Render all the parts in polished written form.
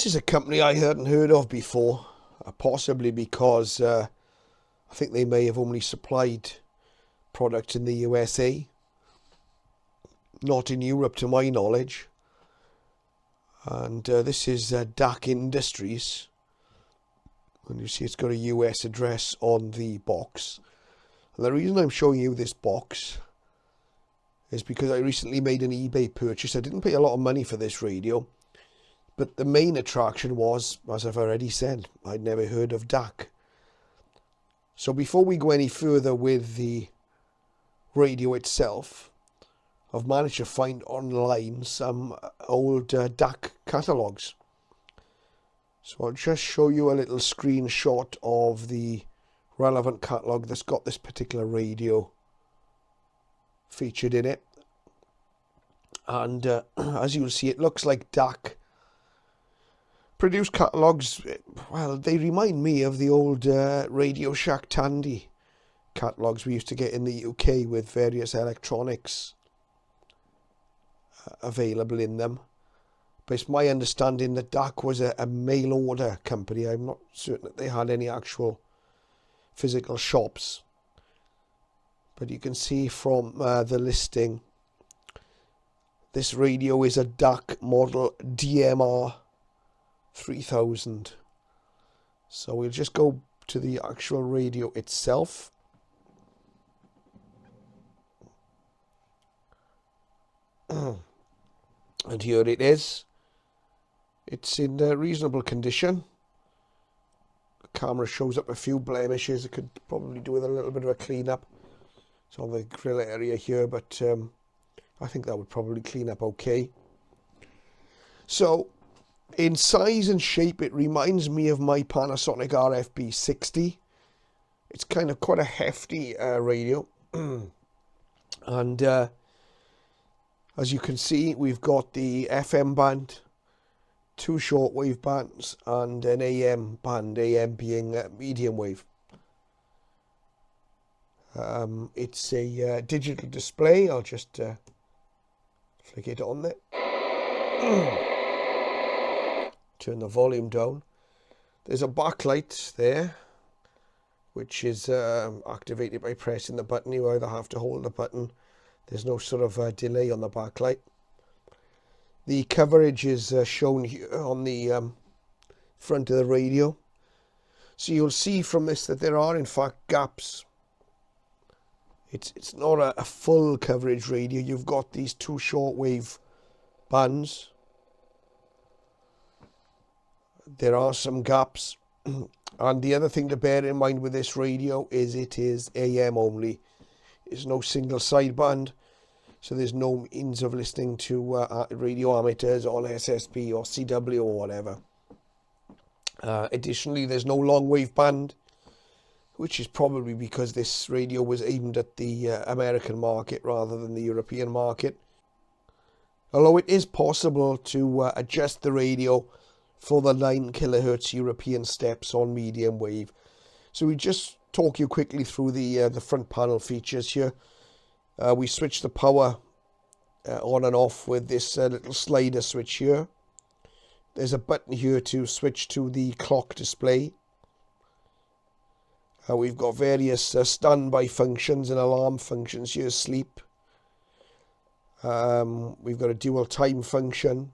This is a company I hadn't heard of before, possibly because I think they may have only supplied products in the USA, not in Europe to my knowledge. And this is DAK Industries, and you see it's got a US address on the box. And the reason I'm showing you this box is because I recently made an eBay purchase. I didn't pay a lot of money for this radio, but the main attraction was, as I've already said, I'd never heard of DAK. So before we go any further with the radio itself, I've managed to find online some old DAK catalogues. So I'll just show you a little screenshot of the relevant catalogue that's got this particular radio featured in it. And as you'll see, it looks like DAK produce catalogues. Well, they remind me of the old Radio Shack Tandy catalogues we used to get in the UK with various electronics available in them. But it's my understanding that DAK was a mail order company. I'm not certain that they had any actual physical shops. But you can see from the listing, this radio is a DAK model DMR 3000. So we'll just go to the actual radio itself. And here it is. It's in reasonable condition. The camera shows up a few blemishes. It could probably do with a little bit of a clean up. It's on the grill area here, but I think that would probably clean up okay. So in size and shape, it reminds me of my Panasonic RFB 60. It's kind of quite a hefty radio. And as you can see, we've got the FM band, 2 shortwave bands, and an AM band, AM being medium wave. It's a digital display. I'll just flick it on there. Turn the volume down. There's a backlight there, which is activated by pressing the button. You either have to hold the button. There's no sort of delay on the backlight. The coverage is shown here on the front of the radio. So you'll see from this that there are in fact gaps. It's not a full coverage radio. You've got these 2 shortwave bands. There are some gaps. And the other thing to bear in mind with this radio is it is AM only. There's no single sideband, so there's no means of listening to radio amateurs on SSB or CW or whatever. Additionally, there's no long wave band, which is probably because this radio was aimed at the American market rather than the European market. Although it is possible to adjust the radio for the 9 kilohertz European steps on medium wave. So we just talk you quickly through the front panel features here. We switch the power on and off with this little slider switch here. There's a button here to switch to the clock display. We've got various standby functions and alarm functions here, sleep. We've got a dual time function.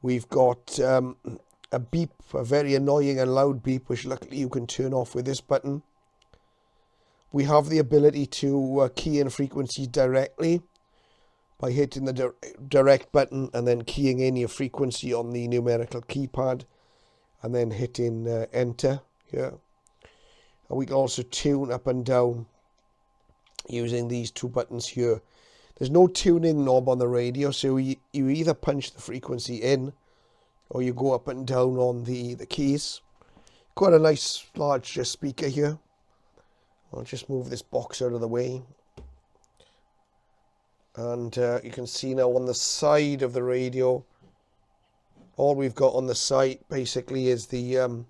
We've got a beep, a very annoying and loud beep, which luckily you can turn off with this button. We have the ability to key in frequencies directly by hitting the direct button and then keying in your frequency on the numerical keypad and then hitting enter here. And we can also tune up and down using these 2 buttons here. There's no tuning knob on the radio, so you either punch the frequency in or you go up and down on the keys. Quite a nice large speaker here. I'll just move this box out of the way. And you can see now on the side of the radio, all we've got on the side basically is the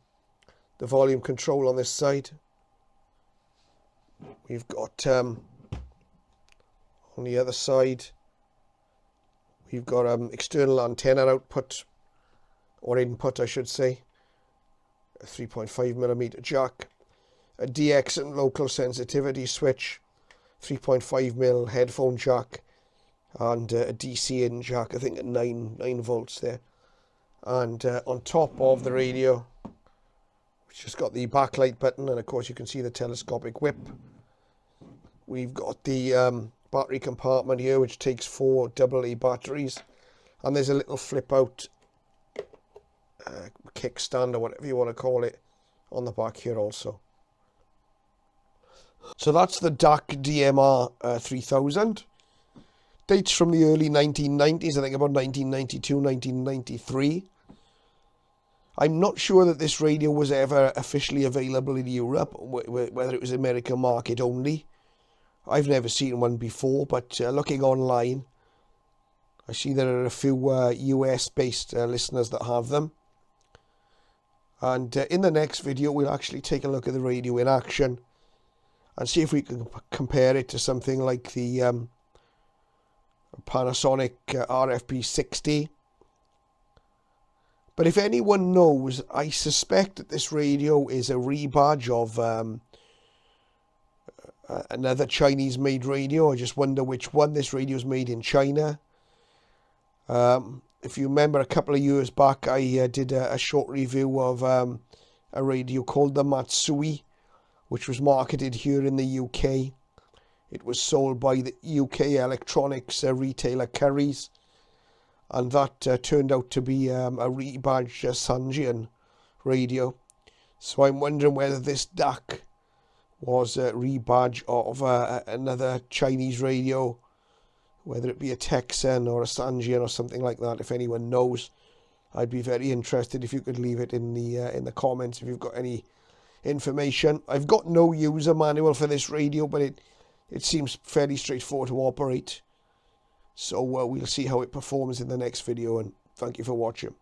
volume control on this side. We've got on the other side, we've got external antenna output or input I should say, a 3.5mm jack, a DX and local sensitivity switch, 3.5mm headphone jack, and a DC in jack, I think at 9 volts there. And on top of the radio, which has got the backlight button, and of course you can see the telescopic whip, we've got the battery compartment here, which takes 4 AA batteries, and there's a little flip out kickstand or whatever you want to call it on the back here also. So that's the DAK DMR 3000. Dates from the early 1990s, I think about 1992, 1993. I'm not sure that this radio was ever officially available in Europe, whether it was American market only. I've never seen one before, but looking online, I see there are a few US-based listeners that have them. And in the next video, we'll actually take a look at the radio in action and see if we can compare it to something like the Panasonic RFP60. But if anyone knows, I suspect that this radio is a rebadge of another Chinese-made radio. I just wonder which one. This radio is made in China. If you remember, a couple of years back, I did a short review of a radio called the Matsui, which was marketed here in the UK. It was sold by the UK electronics retailer Currys, and that turned out to be a rebadged Sanjian radio. So I'm wondering whether this DAK was a rebadge of another Chinese radio, whether it be a Texan or a Sanjian or something like that. If anyone knows, I'd be very interested if you could leave it in the comments if you've got any information. I've got no user manual for this radio, but it seems fairly straightforward to operate. So we'll see how it performs in the next video, and thank you for watching.